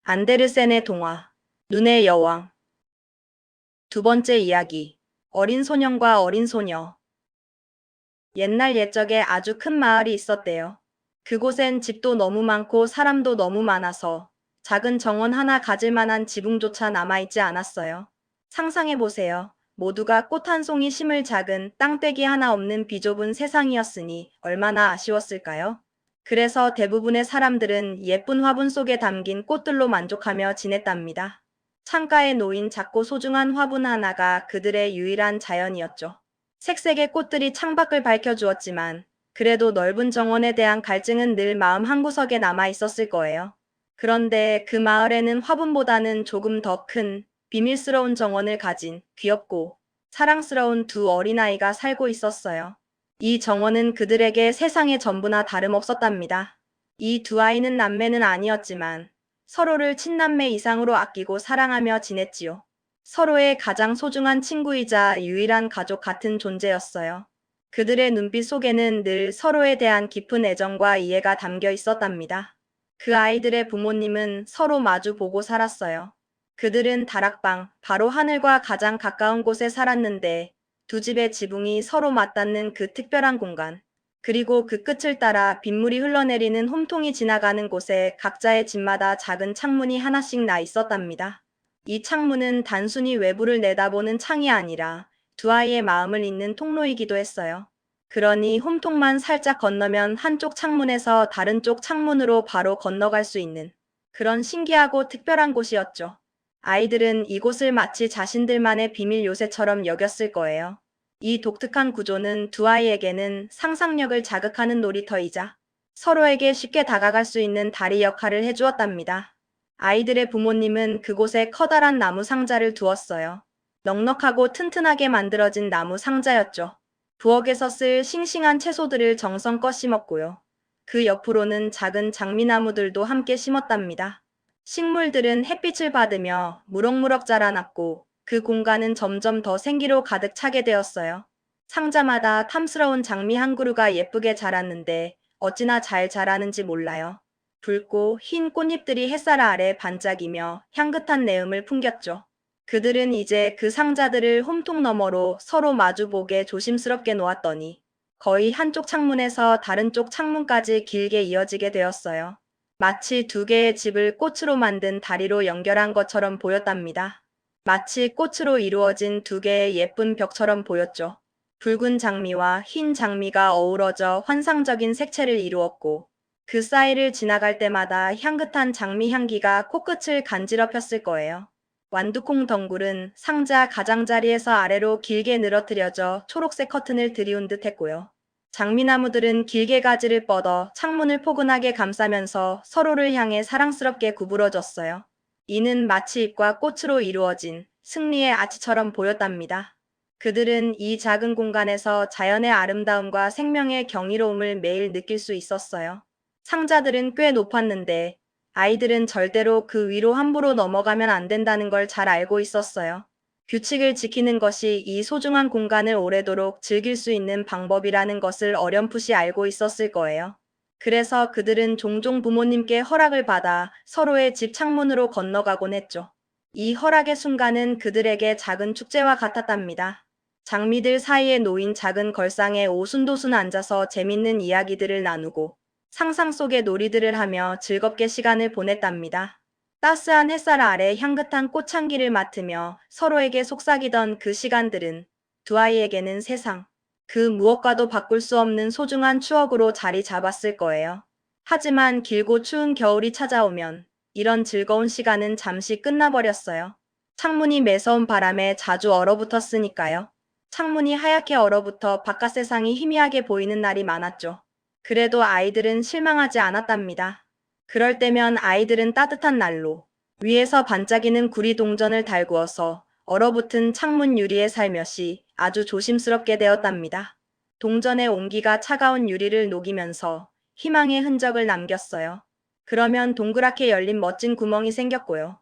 안데르센의 동화, 눈의 여왕. 두 번째 이야기, 어린 소년과 어린 소녀. 옛날 옛적에 아주 큰 마을이 있었대요. 그곳엔 집도 너무 많고 사람도 너무 많아서 작은 정원 하나 가질 만한 지붕조차 남아있지 않았어요. 상상해보세요. 모두가 꽃 한 송이 심을 작은 땅떼기 하나 없는 비좁은 세상이었으니 얼마나 아쉬웠을까요? 그래서 대부분의 사람들은 예쁜 화분 속에 담긴 꽃들로 만족하며 지냈답니다. 창가에 놓인 작고 소중한 화분 하나가 그들의 유일한 자연이었죠. 색색의 꽃들이 창밖을 밝혀주었지만 그래도 넓은 정원에 대한 갈증은 늘 마음 한구석에 남아 있었을 거예요. 그런데 그 마을에는 화분보다는 조금 더 큰 비밀스러운 정원을 가진 귀엽고 사랑스러운 두 어린아이가 살고 있었어요. 이 정원은 그들에게 세상의 전부나 다름없었답니다. 이 두 아이는 남매는 아니었지만 서로를 친남매 이상으로 아끼고 사랑하며 지냈지요. 서로의 가장 소중한 친구이자 유일한 가족 같은 존재였어요. 그들의 눈빛 속에는 늘 서로에 대한 깊은 애정과 이해가 담겨 있었답니다. 그 아이들의 부모님은 서로 마주 보고 살았어요. 그들은 다락방, 바로 하늘과 가장 가까운 곳에 살았는데 두 집의 지붕이 서로 맞닿는 그 특별한 공간, 그리고 그 끝을 따라 빗물이 흘러내리는 홈통이 지나가는 곳에 각자의 집마다 작은 창문이 하나씩 나 있었답니다. 이 창문은 단순히 외부를 내다보는 창이 아니라 두 아이의 마음을 잇는 통로이기도 했어요. 그러니 홈통만 살짝 건너면 한쪽 창문에서 다른 쪽 창문으로 바로 건너갈 수 있는 그런 신기하고 특별한 곳이었죠. 아이들은 이곳을 마치 자신들만의 비밀 요새처럼 여겼을 거예요. 이 독특한 구조는 두 아이에게는 상상력을 자극하는 놀이터이자 서로에게 쉽게 다가갈 수 있는 다리 역할을 해주었답니다. 아이들의 부모님은 그곳에 커다란 나무 상자를 두었어요. 넉넉하고 튼튼하게 만들어진 나무 상자였죠. 부엌에서 쓸 싱싱한 채소들을 정성껏 심었고요. 그 옆으로는 작은 장미나무들도 함께 심었답니다. 식물들은 햇빛을 받으며 무럭무럭 자라났고 그 공간은 점점 더 생기로 가득 차게 되었어요. 상자마다 탐스러운 장미 한 그루가 예쁘게 자랐는데 어찌나 잘 자라는지 몰라요. 붉고 흰 꽃잎들이 햇살 아래 반짝이며 향긋한 내음을 풍겼죠. 그들은 이제 그 상자들을 홈통 너머로 서로 마주보게 조심스럽게 놓았더니 거의 한쪽 창문에서 다른 쪽 창문까지 길게 이어지게 되었어요. 마치 두 개의 집을 꽃으로 만든 다리로 연결한 것처럼 보였답니다. 마치 꽃으로 이루어진 두 개의 예쁜 벽처럼 보였죠. 붉은 장미와 흰 장미가 어우러져 환상적인 색채를 이루었고 그 사이를 지나갈 때마다 향긋한 장미 향기가 코끝을 간지럽혔을 거예요. 완두콩 덩굴은 상자 가장자리에서 아래로 길게 늘어뜨려져 초록색 커튼을 들이운 듯 했고요. 장미나무들은 길게 가지를 뻗어 창문을 포근하게 감싸면서 서로를 향해 사랑스럽게 구부러졌어요. 이는 마치 잎과 꽃으로 이루어진 승리의 아치처럼 보였답니다. 그들은 이 작은 공간에서 자연의 아름다움과 생명의 경이로움을 매일 느낄 수 있었어요. 상자들은 꽤 높았는데 아이들은 절대로 그 위로 함부로 넘어가면 안 된다는 걸 잘 알고 있었어요. 규칙을 지키는 것이 이 소중한 공간을 오래도록 즐길 수 있는 방법이라는 것을 어렴풋이 알고 있었을 거예요. 그래서 그들은 종종 부모님께 허락을 받아 서로의 집 창문으로 건너가곤 했죠. 이 허락의 순간은 그들에게 작은 축제와 같았답니다. 장미들 사이에 놓인 작은 걸상에 오순도순 앉아서 재밌는 이야기들을 나누고 상상 속의 놀이들을 하며 즐겁게 시간을 보냈답니다. 따스한 햇살 아래 향긋한 꽃향기를 맡으며 서로에게 속삭이던 그 시간들은 두 아이에게는 세상 그 무엇과도 바꿀 수 없는 소중한 추억으로 자리 잡았을 거예요. 하지만 길고 추운 겨울이 찾아오면 이런 즐거운 시간은 잠시 끝나버렸어요. 창문이 매서운 바람에 자주 얼어붙었으니까요. 창문이 하얗게 얼어붙어 바깥 세상이 희미하게 보이는 날이 많았죠. 그래도 아이들은 실망하지 않았답니다. 그럴 때면 아이들은 따뜻한 난로 위에서 반짝이는 구리 동전을 달구어서 얼어붙은 창문 유리에 살며시 아주 조심스럽게 되었답니다. 동전의 온기가 차가운 유리를 녹이면서 희망의 흔적을 남겼어요. 그러면 동그랗게 열린 멋진 구멍이 생겼고요.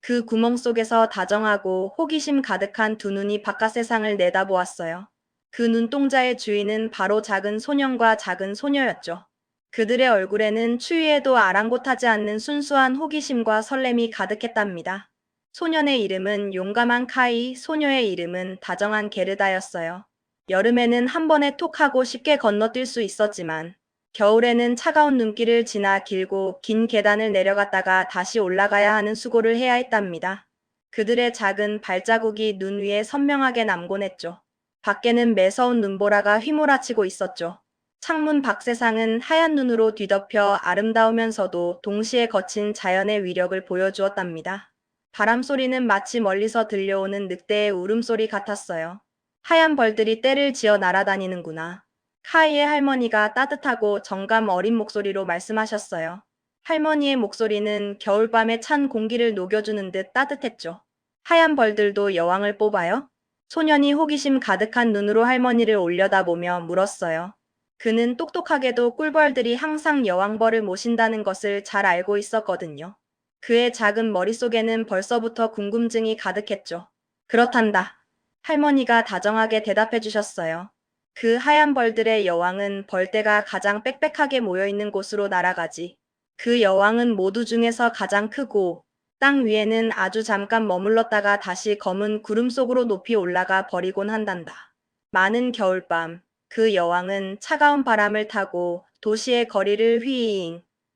그 구멍 속에서 다정하고 호기심 가득한 두 눈이 바깥 세상을 내다보았어요. 그 눈동자의 주인은 바로 작은 소년과 작은 소녀였죠. 그들의 얼굴에는 추위에도 아랑곳하지 않는 순수한 호기심과 설렘이 가득했답니다. 소년의 이름은 용감한 카이, 소녀의 이름은 다정한 게르다였어요. 여름에는 한 번에 톡 하고 쉽게 건너뛸 수 있었지만 겨울에는 차가운 눈길을 지나 길고 긴 계단을 내려갔다가 다시 올라가야 하는 수고를 해야 했답니다. 그들의 작은 발자국이 눈 위에 선명하게 남곤 했죠. 밖에는 매서운 눈보라가 휘몰아치고 있었죠. 창문 밖 세상은 하얀 눈으로 뒤덮여 아름다우면서도 동시에 거친 자연의 위력을 보여주었답니다. 바람 소리는 마치 멀리서 들려오는 늑대의 울음소리 같았어요. 하얀 벌들이 떼를 지어 날아다니는구나. 카이의 할머니가 따뜻하고 정감 어린 목소리로 말씀하셨어요. 할머니의 목소리는 겨울밤의 찬 공기를 녹여주는 듯 따뜻했죠. 하얀 벌들도 여왕을 뽑아요? 소년이 호기심 가득한 눈으로 할머니를 올려다보며 물었어요. 그는 똑똑하게도 꿀벌들이 항상 여왕벌을 모신다는 것을 잘 알고 있었거든요. 그의 작은 머릿속에는 벌써부터 궁금증이 가득했죠. 그렇단다. 할머니가 다정하게 대답해 주셨어요. 그 하얀 벌들의 여왕은 벌떼가 가장 빽빽하게 모여있는 곳으로 날아가지. 그 여왕은 모두 중에서 가장 크고 땅 위에는 아주 잠깐 머물렀다가 다시 검은 구름 속으로 높이 올라가 버리곤 한단다. 많은 겨울밤, 그 여왕은 차가운 바람을 타고 도시의 거리를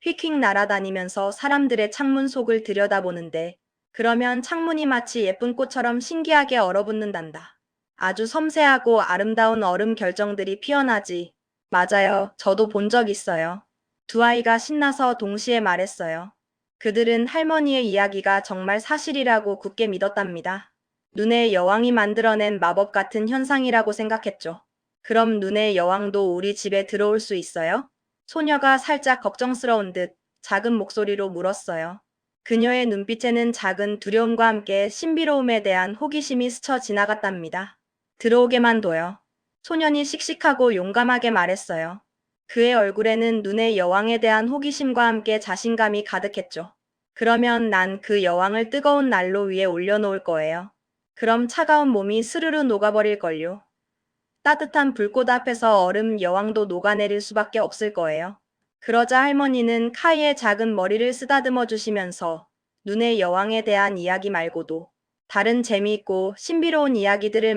휙휙 날아다니면서 사람들의 창문 속을 들여다보는데 그러면 창문이 마치 예쁜 꽃처럼 신기하게 얼어붙는단다. 아주 섬세하고 아름다운 얼음 결정들이 피어나지. 맞아요. 저도 본 적 있어요. 두 아이가 신나서 동시에 말했어요. 그들은 할머니의 이야기가 정말 사실이라고 굳게 믿었답니다. 눈의 여왕이 만들어낸 마법 같은 현상이라고 생각했죠. 그럼 눈의 여왕도 우리 집에 들어올 수 있어요? 소녀가 살짝 걱정스러운 듯 작은 목소리로 물었어요. 그녀의 눈빛에는 작은 두려움과 함께 신비로움에 대한 호기심이 스쳐 지나갔답니다. 들어오게만 둬요. 소년이 씩씩하고 용감하게 말했어요. 그의 얼굴에는 눈의 여왕에 대한 호기심과 함께 자신감이 가득했죠. 그러면 난 그 여왕을 뜨거운 난로 위에 올려놓을 거예요. 그럼 차가운 몸이 스르르 녹아버릴걸요. 따뜻한 불꽃 앞에서 얼음 여왕도 녹아내릴 수밖에 없을 거예요. 그러자 할머니는 카이의 작은 머리를 쓰다듬어 주시면서 눈의 여왕에 대한 이야기 말고도 다른 재미있고 신비로운 이야기들을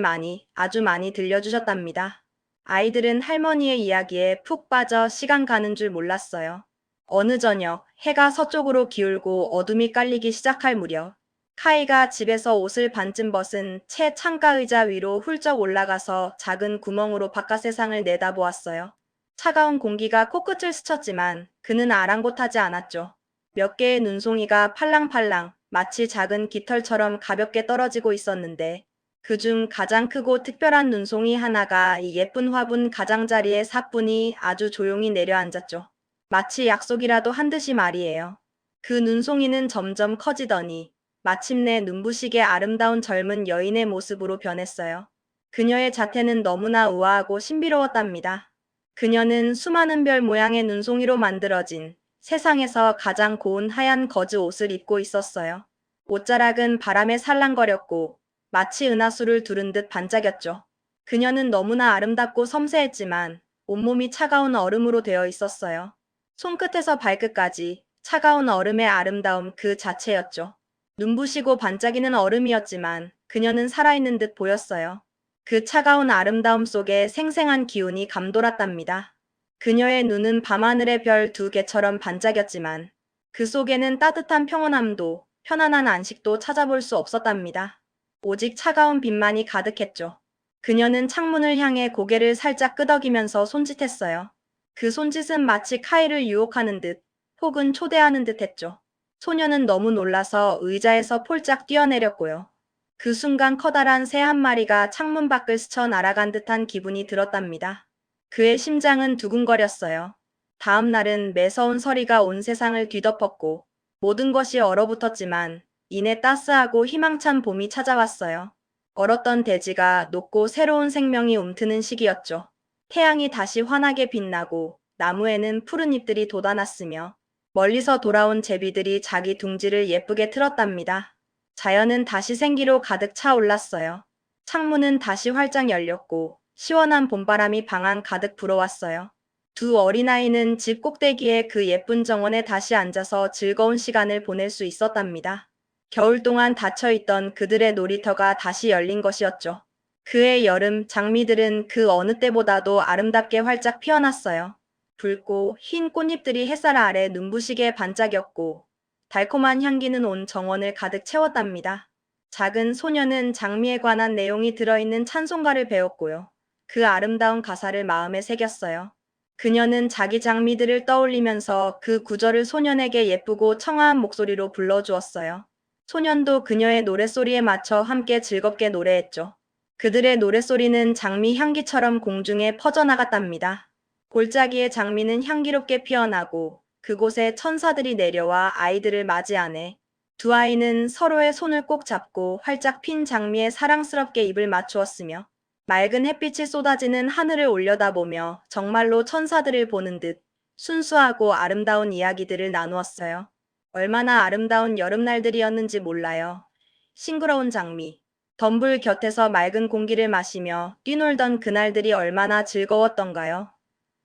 아주 많이 들려주셨답니다. 아이들은 할머니의 이야기에 푹 빠져 시간 가는 줄 몰랐어요. 어느 저녁 해가 서쪽으로 기울고 어둠이 깔리기 시작할 무렵 카이가 집에서 옷을 반쯤 벗은 채 창가 의자 위로 훌쩍 올라가서 작은 구멍으로 바깥 세상을 내다보았어요. 차가운 공기가 코끝을 스쳤지만 그는 아랑곳하지 않았죠. 몇 개의 눈송이가 팔랑팔랑 마치 작은 깃털처럼 가볍게 떨어지고 있었는데 그중 가장 크고 특별한 눈송이 하나가 이 예쁜 화분 가장자리에 사뿐히 아주 조용히 내려앉았죠. 마치 약속이라도 한 듯이 말이에요. 그 눈송이는 점점 커지더니 마침내 눈부시게 아름다운 젊은 여인의 모습으로 변했어요. 그녀의 자태는 너무나 우아하고 신비로웠답니다. 그녀는 수많은 별 모양의 눈송이로 만들어진 세상에서 가장 고운 하얀 거즈 옷을 입고 있었어요. 옷자락은 바람에 살랑거렸고 마치 은하수를 두른 듯 반짝였죠. 그녀는 너무나 아름답고 섬세했지만 온몸이 차가운 얼음으로 되어 있었어요. 손끝에서 발끝까지 차가운 얼음의 아름다움 그 자체였죠. 눈부시고 반짝이는 얼음이었지만 그녀는 살아있는 듯 보였어요. 그 차가운 아름다움 속에 생생한 기운이 감돌았답니다. 그녀의 눈은 밤하늘의 별 두 개처럼 반짝였지만 그 속에는 따뜻한 평온함도 편안한 안식도 찾아볼 수 없었답니다. 오직 차가운 빛만이 가득했죠. 그녀는 창문을 향해 고개를 살짝 끄덕이면서 손짓했어요. 그 손짓은 마치 카이를 유혹하는 듯 혹은 초대하는 듯 했죠. 소녀는 너무 놀라서 의자에서 폴짝 뛰어내렸고요. 그 순간 커다란 새 한 마리가 창문 밖을 스쳐 날아간 듯한 기분이 들었답니다. 그의 심장은 두근거렸어요. 다음 날은 매서운 서리가 온 세상을 뒤덮었고 모든 것이 얼어붙었지만 이내 따스하고 희망찬 봄이 찾아왔어요. 얼었던 대지가 녹고 새로운 생명이 움트는 시기였죠. 태양이 다시 환하게 빛나고 나무에는 푸른 잎들이 돋아났으며 멀리서 돌아온 제비들이 자기 둥지를 예쁘게 틀었답니다. 자연은 다시 생기로 가득 차올랐어요. 창문은 다시 활짝 열렸고 시원한 봄바람이 방 안 가득 불어왔어요. 두 어린아이는 집 꼭대기에 그 예쁜 정원에 다시 앉아서 즐거운 시간을 보낼 수 있었답니다. 겨울 동안 닫혀있던 그들의 놀이터가 다시 열린 것이었죠. 그해 여름 장미들은 그 어느 때보다도 아름답게 활짝 피어났어요. 붉고 흰 꽃잎들이 햇살 아래 눈부시게 반짝였고 달콤한 향기는 온 정원을 가득 채웠답니다. 작은 소녀는 장미에 관한 내용이 들어있는 찬송가를 배웠고요. 그 아름다운 가사를 마음에 새겼어요. 그녀는 자기 장미들을 떠올리면서 그 구절을 소년에게 예쁘고 청아한 목소리로 불러주었어요. 소년도 그녀의 노랫소리에 맞춰 함께 즐겁게 노래했죠. 그들의 노랫소리는 장미 향기처럼 공중에 퍼져나갔답니다. 골짜기의 장미는 향기롭게 피어나고 그곳에 천사들이 내려와 아이들을 맞이하네. 두 아이는 서로의 손을 꼭 잡고 활짝 핀 장미에 사랑스럽게 입을 맞추었으며 맑은 햇빛이 쏟아지는 하늘을 올려다보며 정말로 천사들을 보는 듯 순수하고 아름다운 이야기들을 나누었어요. 얼마나 아름다운 여름날들이었는지 몰라요. 싱그러운 장미, 덤불 곁에서 맑은 공기를 마시며 뛰놀던 그날들이 얼마나 즐거웠던가요.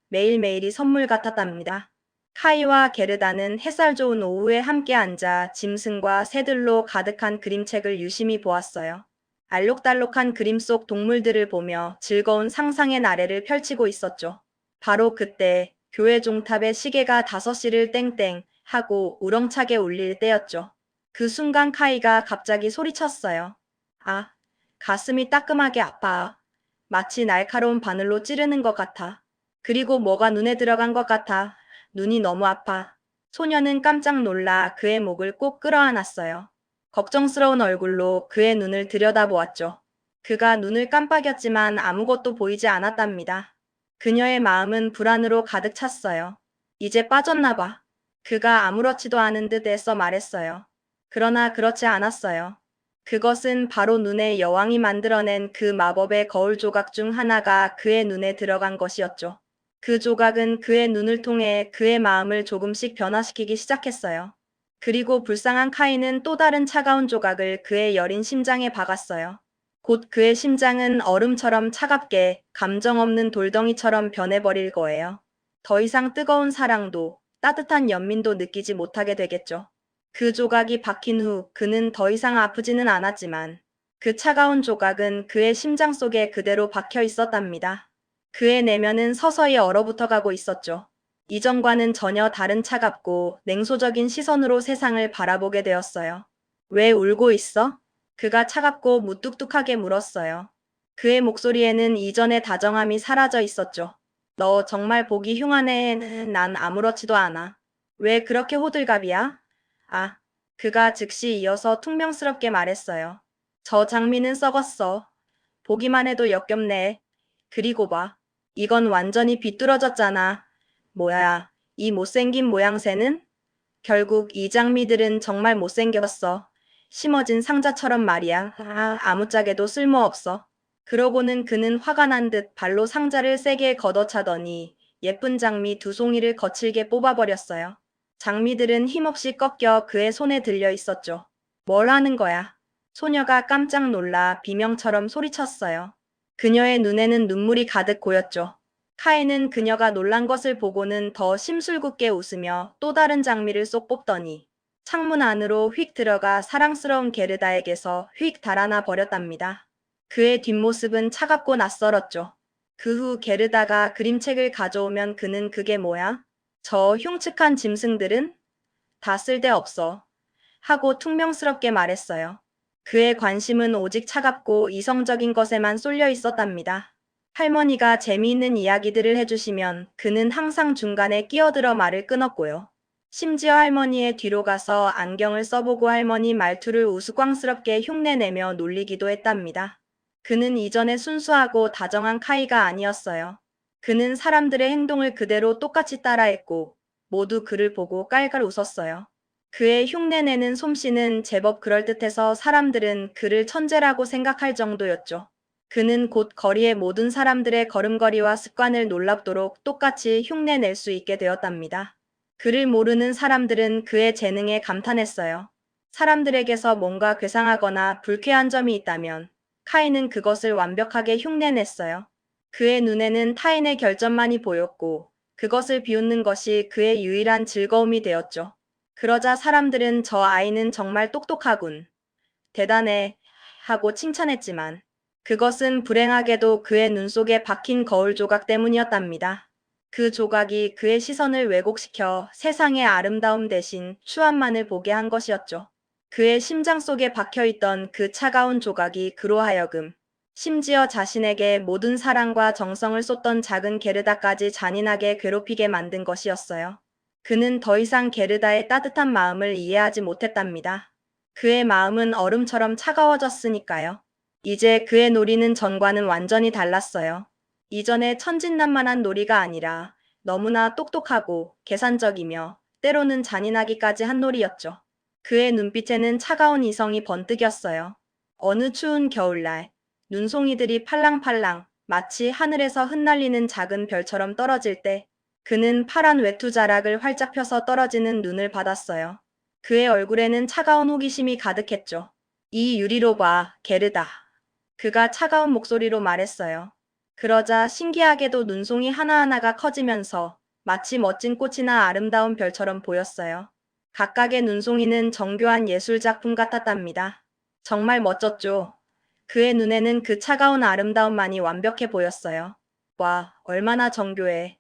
매일매일이 선물 같았답니다. 카이와 게르다는 햇살 좋은 오후에 함께 앉아 짐승과 새들로 가득한 그림책을 유심히 보았어요. 알록달록한 그림 속 동물들을 보며 즐거운 상상의 나래를 펼치고 있었죠. 바로 그때 교회 종탑의 시계가 5시를 땡땡 하고 우렁차게 울릴 때였죠. 그 순간 카이가 갑자기 소리쳤어요. 아, 가슴이 따끔하게 아파. 마치 날카로운 바늘로 찌르는 것 같아. 그리고 뭐가 눈에 들어간 것 같아. 눈이 너무 아파. 소녀는 깜짝 놀라 그의 목을 꼭 끌어안았어요. 걱정스러운 얼굴로 그의 눈을 들여다보았죠. 그가 눈을 깜빡였지만 아무것도 보이지 않았답니다. 그녀의 마음은 불안으로 가득 찼어요. 이제 빠졌나 봐. 그가 아무렇지도 않은 듯 애써 말했어요. 그러나 그렇지 않았어요. 그것은 바로 눈의 여왕이 만들어낸 그 마법의 거울 조각 중 하나가 그의 눈에 들어간 것이었죠. 그 조각은 그의 눈을 통해 그의 마음을 조금씩 변화시키기 시작했어요. 그리고 불쌍한 카이는 또 다른 차가운 조각을 그의 여린 심장에 박았어요. 곧 그의 심장은 얼음처럼 차갑게 감정 없는 돌덩이처럼 변해버릴 거예요. 더 이상 뜨거운 사랑도 따뜻한 연민도 느끼지 못하게 되겠죠. 그 조각이 박힌 후 그는 더 이상 아프지는 않았지만 그 차가운 조각은 그의 심장 속에 그대로 박혀 있었답니다. 그의 내면은 서서히 얼어붙어 가고 있었죠. 이전과는 전혀 다른 차갑고 냉소적인 시선으로 세상을 바라보게 되었어요. 왜 울고 있어? 그가 차갑고 무뚝뚝하게 물었어요. 그의 목소리에는 이전의 다정함이 사라져 있었죠. 너 정말 보기 흉하네. 난 아무렇지도 않아. 왜 그렇게 호들갑이야? 아, 그가 즉시 이어서 퉁명스럽게 말했어요. 저 장미는 썩었어. 보기만 해도 역겹네. 그리고 봐. 이건 완전히 비뚤어졌잖아. 뭐야, 이 못생긴 모양새는? 결국 이 장미들은 정말 못생겼어. 심어진 상자처럼 말이야. 아무짝에도 쓸모없어. 그러고는 그는 화가 난 듯 발로 상자를 세게 걷어차더니 예쁜 장미 2송이를 거칠게 뽑아버렸어요. 장미들은 힘없이 꺾여 그의 손에 들려 있었죠. 뭘 하는 거야? 소녀가 깜짝 놀라 비명처럼 소리쳤어요. 그녀의 눈에는 눈물이 가득 고였죠. 카이는 그녀가 놀란 것을 보고는 더 심술궂게 웃으며 또 다른 장미를 쏙 뽑더니 창문 안으로 휙 들어가 사랑스러운 게르다에게서 휙 달아나 버렸답니다. 그의 뒷모습은 차갑고 낯설었죠. 그 후 게르다가 그림책을 가져오면 그는 그게 뭐야? 저 흉측한 짐승들은? 다 쓸데없어. 하고 퉁명스럽게 말했어요. 그의 관심은 오직 차갑고 이성적인 것에만 쏠려 있었답니다. 할머니가 재미있는 이야기들을 해주시면 그는 항상 중간에 끼어들어 말을 끊었고요. 심지어 할머니의 뒤로 가서 안경을 써보고 할머니 말투를 우스꽝스럽게 흉내내며 놀리기도 했답니다. 그는 이전에 순수하고 다정한 카이가 아니었어요. 그는 사람들의 행동을 그대로 똑같이 따라했고 모두 그를 보고 깔깔 웃었어요. 그의 흉내내는 솜씨는 제법 그럴듯해서 사람들은 그를 천재라고 생각할 정도였죠. 그는 곧 거리의 모든 사람들의 걸음걸이와 습관을 놀랍도록 똑같이 흉내낼 수 있게 되었답니다. 그를 모르는 사람들은 그의 재능에 감탄했어요. 사람들에게서 뭔가 괴상하거나 불쾌한 점이 있다면 카이는 그것을 완벽하게 흉내냈어요. 그의 눈에는 타인의 결점만이 보였고 그것을 비웃는 것이 그의 유일한 즐거움이 되었죠. 그러자 사람들은 저 아이는 정말 똑똑하군. 대단해. 하고 칭찬했지만 그것은 불행하게도 그의 눈 속에 박힌 거울 조각 때문이었답니다. 그 조각이 그의 시선을 왜곡시켜 세상의 아름다움 대신 추함만을 보게 한 것이었죠. 그의 심장 속에 박혀있던 그 차가운 조각이 그로 하여금 심지어 자신에게 모든 사랑과 정성을 쏟던 작은 게르다까지 잔인하게 괴롭히게 만든 것이었어요. 그는 더 이상 게르다의 따뜻한 마음을 이해하지 못했답니다. 그의 마음은 얼음처럼 차가워졌으니까요. 이제 그의 놀이는 전과는 완전히 달랐어요. 이전에 천진난만한 놀이가 아니라 너무나 똑똑하고 계산적이며 때로는 잔인하기까지 한 놀이였죠. 그의 눈빛에는 차가운 이성이 번뜩였어요. 어느 추운 겨울날 눈송이들이 팔랑팔랑 마치 하늘에서 흩날리는 작은 별처럼 떨어질 때 그는 파란 외투 자락을 활짝 펴서 떨어지는 눈을 받았어요. 그의 얼굴에는 차가운 호기심이 가득했죠. 이 유리로 봐, 게르다. 그가 차가운 목소리로 말했어요. 그러자 신기하게도 눈송이 하나하나가 커지면서 마치 멋진 꽃이나 아름다운 별처럼 보였어요. 각각의 눈송이는 정교한 예술작품 같았답니다. 정말 멋졌죠. 그의 눈에는 그 차가운 아름다움만이 완벽해 보였어요. 와, 얼마나 정교해.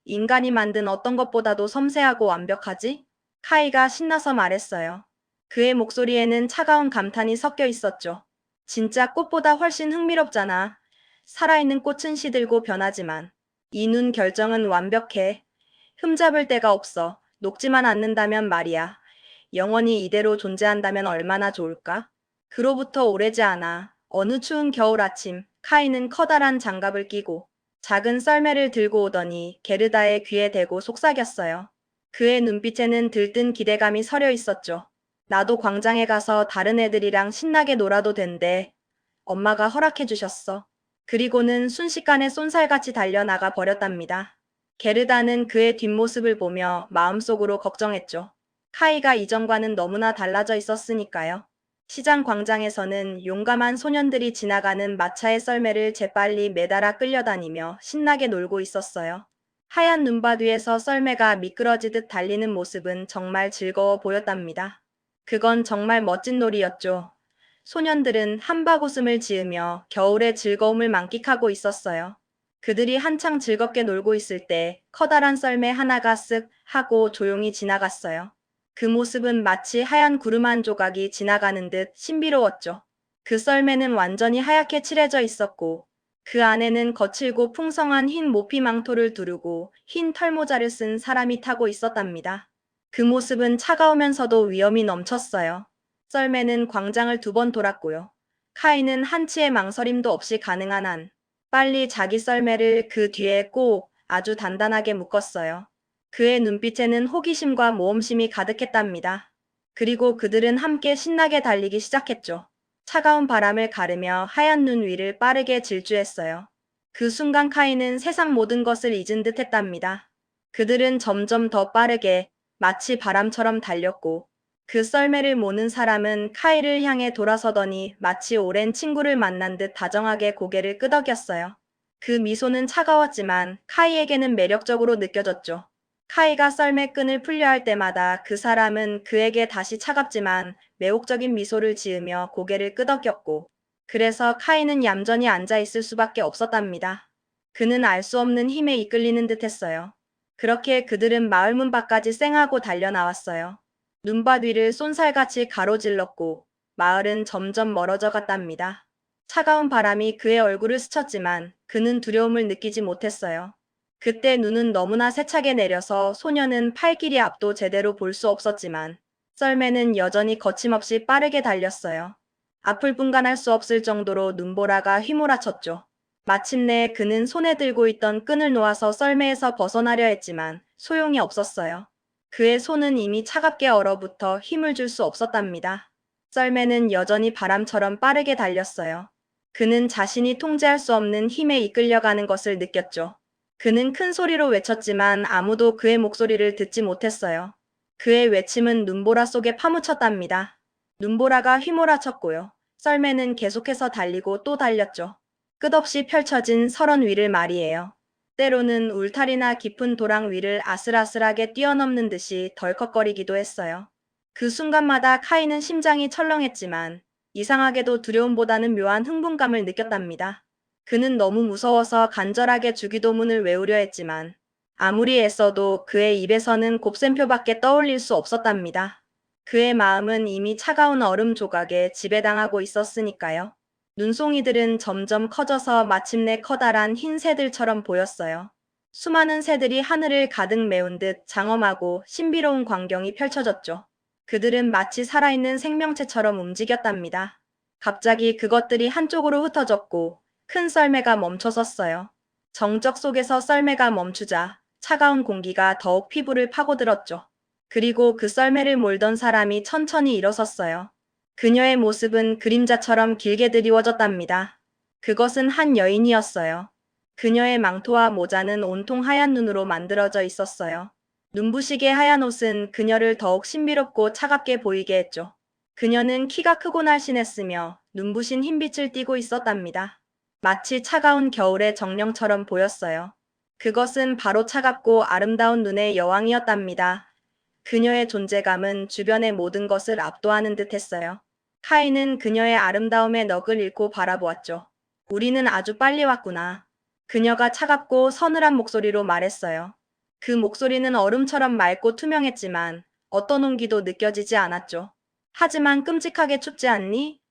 인간이 만든 어떤 것보다도 섬세하고 완벽하지? 카이가 신나서 말했어요. 그의 목소리에는 차가운 감탄이 섞여 있었죠. 진짜 꽃보다 훨씬 흥미롭잖아. 살아있는 꽃은 시들고 변하지만 이 눈 결정은 완벽해. 흠잡을 데가 없어. 녹지만 않는다면 말이야. 영원히 이대로 존재한다면 얼마나 좋을까? 그로부터 오래지 않아 어느 추운 겨울 아침 카이는 커다란 장갑을 끼고 작은 썰매를 들고 오더니 게르다의 귀에 대고 속삭였어요. 그의 눈빛에는 들뜬 기대감이 서려 있었죠. 나도 광장에 가서 다른 애들이랑 신나게 놀아도 된대. 엄마가 허락해 주셨어. 그리고는 순식간에 쏜살같이 달려나가 버렸답니다. 게르다는 그의 뒷모습을 보며 마음속으로 걱정했죠. 카이가 이전과는 너무나 달라져 있었으니까요. 시장 광장에서는 용감한 소년들이 지나가는 마차의 썰매를 재빨리 매달아 끌려다니며 신나게 놀고 있었어요. 하얀 눈밭 위에서 썰매가 미끄러지듯 달리는 모습은 정말 즐거워 보였답니다. 그건 정말 멋진 놀이였죠. 소년들은 한바구음을 지으며 겨울의 즐거움을 만끽하고 있었어요. 그들이 한창 즐겁게 놀고 있을 때 커다란 썰매 하나가 쓱 하고 조용히 지나갔어요. 그 모습은 마치 하얀 구름 한 조각이 지나가는 듯 신비로웠죠. 그 썰매는 완전히 하얗게 칠해져 있었고 그 안에는 거칠고 풍성한 흰 모피 망토를 두르고 흰 털모자를 쓴 사람이 타고 있었답니다. 그 모습은 차가우면서도 위험이 넘쳤어요. 썰매는 광장을 2번 돌았고요. 카이는 한치의 망설임도 없이 가능한 한 빨리 자기 썰매를 그 뒤에 꼭 아주 단단하게 묶었어요. 그의 눈빛에는 호기심과 모험심이 가득했답니다. 그리고 그들은 함께 신나게 달리기 시작했죠. 차가운 바람을 가르며 하얀 눈 위를 빠르게 질주했어요. 그 순간 카이는 세상 모든 것을 잊은 듯 했답니다. 그들은 점점 더 빠르게 마치 바람처럼 달렸고 그 썰매를 모는 사람은 카이를 향해 돌아서더니 마치 오랜 친구를 만난 듯 다정하게 고개를 끄덕였어요. 그 미소는 차가웠지만 카이에게는 매력적으로 느껴졌죠. 카이가 썰매 끈을 풀려 할 때마다 그 사람은 그에게 다시 차갑지만 매혹적인 미소를 지으며 고개를 끄덕였고 그래서 카이는 얌전히 앉아 있을 수밖에 없었답니다. 그는 알 수 없는 힘에 이끌리는 듯했어요. 그렇게 그들은 마을 문 밖까지 쌩하고 달려나왔어요. 눈밭 위를 쏜살같이 가로질렀고 마을은 점점 멀어져 갔답니다. 차가운 바람이 그의 얼굴을 스쳤지만 그는 두려움을 느끼지 못했어요. 그때 눈은 너무나 세차게 내려서 소녀는 팔길이 앞도 제대로 볼 수 없었지만 썰매는 여전히 거침없이 빠르게 달렸어요. 앞을 분간할 수 없을 정도로 눈보라가 휘몰아쳤죠. 마침내 그는 손에 들고 있던 끈을 놓아서 썰매에서 벗어나려 했지만 소용이 없었어요. 그의 손은 이미 차갑게 얼어붙어 힘을 줄 수 없었답니다. 썰매는 여전히 바람처럼 빠르게 달렸어요. 그는 자신이 통제할 수 없는 힘에 이끌려가는 것을 느꼈죠. 그는 큰 소리로 외쳤지만 아무도 그의 목소리를 듣지 못했어요. 그의 외침은 눈보라 속에 파묻혔답니다. 눈보라가 휘몰아쳤고요. 썰매는 계속해서 달리고 또 달렸죠. 끝없이 펼쳐진 설원 위를 말이에요. 때로는 울타리나 깊은 도랑 위를 아슬아슬하게 뛰어넘는 듯이 덜컥거리기도 했어요. 그 순간마다 카이는 심장이 철렁했지만 이상하게도 두려움보다는 묘한 흥분감을 느꼈답니다. 그는 너무 무서워서 간절하게 주기도문을 외우려 했지만 아무리 애써도 그의 입에서는 곱셈표밖에 떠올릴 수 없었답니다. 그의 마음은 이미 차가운 얼음 조각에 지배당하고 있었으니까요. 눈송이들은 점점 커져서 마침내 커다란 흰 새들처럼 보였어요. 수많은 새들이 하늘을 가득 메운 듯 장엄하고 신비로운 광경이 펼쳐졌죠. 그들은 마치 살아있는 생명체처럼 움직였답니다. 갑자기 그것들이 한쪽으로 흩어졌고 큰 썰매가 멈춰섰어요. 정적 속에서 썰매가 멈추자 차가운 공기가 더욱 피부를 파고들었죠. 그리고 그 썰매를 몰던 사람이 천천히 일어섰어요. 그녀의 모습은 그림자처럼 길게 드리워졌답니다. 그것은 한 여인이었어요. 그녀의 망토와 모자는 온통 하얀 눈으로 만들어져 있었어요. 눈부시게 하얀 옷은 그녀를 더욱 신비롭고 차갑게 보이게 했죠. 그녀는 키가 크고 날씬했으며 눈부신 흰빛을 띠고 있었답니다. 마치 차가운 겨울의 정령처럼 보였어요. 그것은 바로 차갑고 아름다운 눈의 여왕이었답니다. 그녀의 존재감은 주변의 모든 것을 압도하는 듯 했어요. 카이는 그녀의 아름다움에 넋을 잃고 바라보았죠. 우리는 아주 빨리 왔구나. 그녀가 차갑고 서늘한 목소리로 말했어요. 그 목소리는 얼음처럼 맑고 투명했지만 어떤 온기도 느껴지지 않았죠. 하지만 끔찍하게 춥지 않니?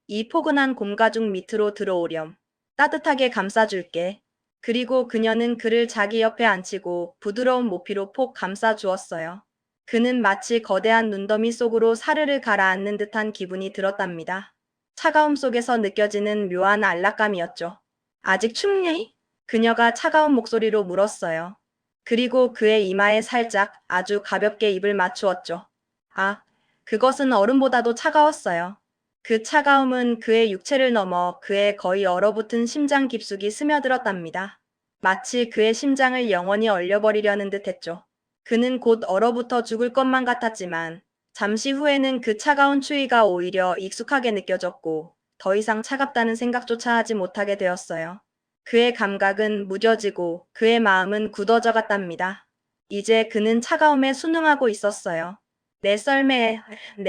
이 포근한 곰가죽 밑으로 들어오렴. 따뜻하게 감싸줄게. 그리고 그녀는 그를 자기 옆에 앉히고 부드러운 모피로 폭 감싸 주었어요. 그는 마치 거대한 눈더미 속으로 사르르 가라앉는 듯한 기분이 들었답니다. 차가움 속에서 느껴지는 묘한 안락감이었죠. 아직 춥니? 그녀가 차가운 목소리로 물었어요. 그리고 그의 이마에 살짝 아주 가볍게 입을 맞추었죠. 아, 그것은 얼음보다도 차가웠어요. 그 차가움은 그의 육체를 넘어 그의 거의 얼어붙은 심장 깊숙이 스며들었답니다. 마치 그의 심장을 영원히 얼려버리려는 듯 했죠. 그는 곧 얼어붙어 죽을 것만 같았지만 잠시 후에는 그 차가운 추위가 오히려 익숙하게 느껴졌고 더 이상 차갑다는 생각조차 하지 못하게 되었어요. 그의 감각은 무뎌지고 그의 마음은 굳어져 갔답니다. 이제 그는 차가움에 순응하고 있었어요. 내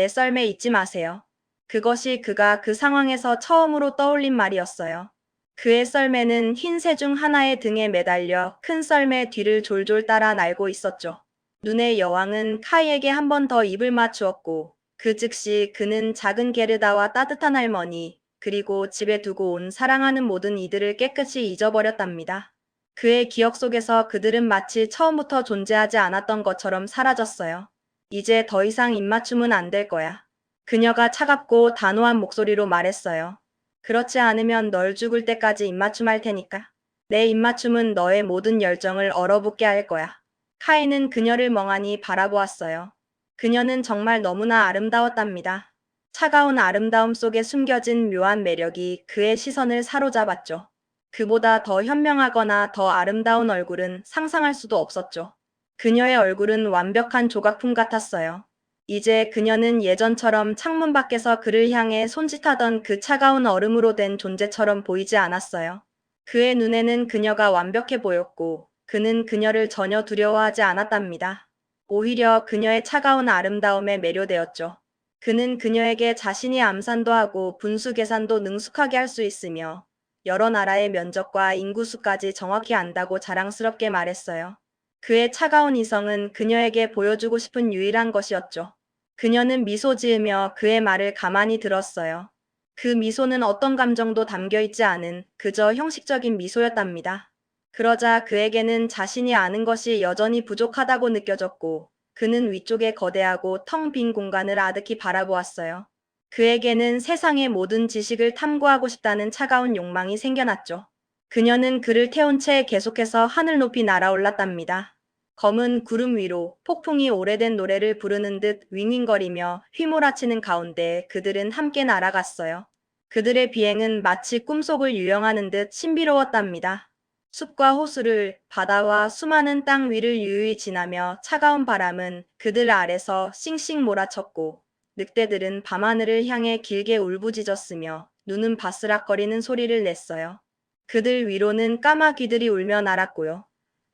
썰매 잊지 마세요. 그것이 그가 그 상황에서 처음으로 떠올린 말이었어요. 그의 썰매는 흰 새 중 하나의 등에 매달려 큰 썰매 뒤를 졸졸 따라 날고 있었죠. 눈의 여왕은 카이에게 한 번 더 입을 맞추었고 그 즉시 그는 작은 게르다와 따뜻한 할머니 그리고 집에 두고 온 사랑하는 모든 이들을 깨끗이 잊어버렸답니다. 그의 기억 속에서 그들은 마치 처음부터 존재하지 않았던 것처럼 사라졌어요. 이제 더 이상 입맞춤은 안 될 거야. 그녀가 차갑고 단호한 목소리로 말했어요. 그렇지 않으면 널 죽을 때까지 입맞춤할 테니까. 내 입맞춤은 너의 모든 열정을 얼어붙게 할 거야. 카이는 그녀를 멍하니 바라보았어요. 그녀는 정말 너무나 아름다웠답니다. 차가운 아름다움 속에 숨겨진 묘한 매력이 그의 시선을 사로잡았죠. 그보다 더 현명하거나 더 아름다운 얼굴은 상상할 수도 없었죠. 그녀의 얼굴은 완벽한 조각품 같았어요. 이제 그녀는 예전처럼 창문 밖에서 그를 향해 손짓하던 그 차가운 얼음으로 된 존재처럼 보이지 않았어요. 그의 눈에는 그녀가 완벽해 보였고 그는 그녀를 전혀 두려워하지 않았답니다. 오히려 그녀의 차가운 아름다움에 매료되었죠. 그는 그녀에게 자신이 암산도 하고 분수 계산도 능숙하게 할 수 있으며 여러 나라의 면적과 인구수까지 정확히 안다고 자랑스럽게 말했어요. 그의 차가운 이성은 그녀에게 보여주고 싶은 유일한 것이었죠. 그녀는 미소 지으며 그의 말을 가만히 들었어요. 그 미소는 어떤 감정도 담겨 있지 않은 그저 형식적인 미소였답니다. 그러자 그에게는 자신이 아는 것이 여전히 부족하다고 느껴졌고 그는 위쪽의 거대하고 텅 빈 공간을 아득히 바라보았어요. 그에게는 세상의 모든 지식을 탐구하고 싶다는 차가운 욕망이 생겨났죠. 그녀는 그를 태운 채 계속해서 하늘 높이 날아올랐답니다. 검은 구름 위로 폭풍이 오래된 노래를 부르는 듯 윙윙거리며 휘몰아치는 가운데 그들은 함께 날아갔어요. 그들의 비행은 마치 꿈속을 유영하는 듯 신비로웠답니다. 숲과 호수를, 바다와 수많은 땅 위를 유유히 지나며 차가운 바람은 그들 아래서 싱싱 몰아쳤고 늑대들은 밤하늘을 향해 길게 울부짖었으며 눈은 바스락거리는 소리를 냈어요. 그들 위로는 까마귀들이 울며 날았고요.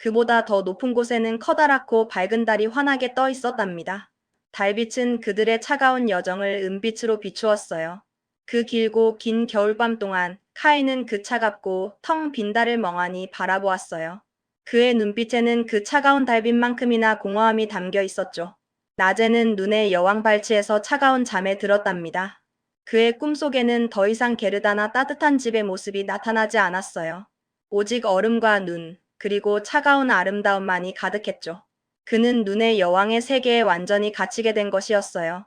그보다 더 높은 곳에는 커다랗고 밝은 달이 환하게 떠 있었답니다. 달빛은 그들의 차가운 여정을 은빛으로 비추었어요. 그 길고 긴 겨울밤 동안 카이는 그 차갑고 텅 빈 달을 멍하니 바라보았어요. 그의 눈빛에는 그 차가운 달빛만큼이나 공허함이 담겨 있었죠. 낮에는 눈의 여왕 발치에서 차가운 잠에 들었답니다. 그의 꿈속에는 더 이상 게르다나 따뜻한 집의 모습이 나타나지 않았어요. 오직 얼음과 눈, 그리고 차가운 아름다움만이 가득했죠. 그는 눈의 여왕의 세계에 완전히 갇히게 된 것이었어요.